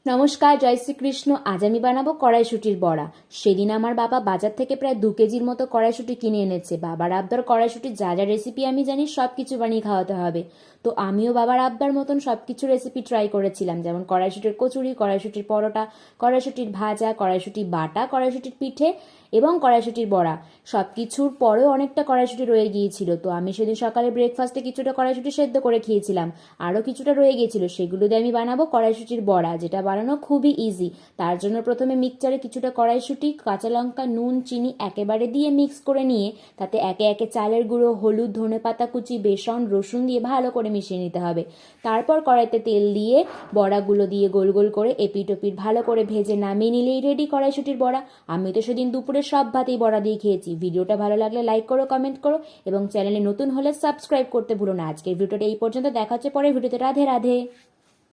নমস্কার, জয় শ্রীকৃষ্ণ। আজ আমি বানাবো কড়াইশুঁটির বড়া। সেদিন আমার বাবা বাজার থেকে প্রায় 2 কেজির মতো কড়াইশুঁটি কিনে এনেছে। বাবার আবদার কড়াইশুঁটির যা যা রেসিপি আমি জানি সব কিছু বানিয়ে খাওয়াতে হবে। তো আমিও বাবার আবদার মতন সব কিছু রেসিপি ট্রাই করেছিলাম, যেমন কড়াইশুঁটির কচুরি, কড়াইশুঁটির পরোটা, কড়াইশুঁটির ভাজা, কড়াইশুঁটি বাটা, কড়াইশুঁটির পিঠে এবং কড়াইশুঁটির বড়া। সব কিছুর পরেও অনেকটা কড়াইশুঁটি রয়ে গিয়েছিল, তো আমি সেদিন সকালে ব্রেকফাস্টে কিছুটা কড়াইশুঁটি সেদ্ধ করে খেয়েছিলাম। আরও কিছুটা রয়ে গিয়েছিল, সেগুলো দিয়ে আমি বানাবো কড়াইশুঁটির বড়া, যেটা বানানো খুবই ইজি। তার জন্য প্রথমে মিক্সচারে কিছুটা কড়াইশুঁটি, কাঁচা লঙ্কা, নুন, চিনি একেবারে দিয়ে মিক্স করে নিয়ে তাতে একে একে চালের গুঁড়ো, হলুদ, ধনেপাতা কুচি, বেসন, রসুন দিয়ে ভালো করে মিশিয়ে নিতে হবে। তারপর কড়াইতে তেল দিয়ে বড়াগুলো দিয়ে গোল গোল করে এপিট ওপিট ভালো করে ভেজে নামিয়ে নিলেই রেডি কড়াইশুঁটির বড়া। আমি তো সেদিন দুপুরে সব ভাতেই বড়া দিয়ে খেয়েছি। ভিডিওটা ভালো লাগলে লাইক করো, কমেন্ট করো এবং চ্যানেলে নতুন হলে সাবস্ক্রাইব করতে ভুলো না। আজকের ভিডিওটা এই পর্যন্ত, দেখা হচ্ছে পরের ভিডিওতে। রাধে রাধে।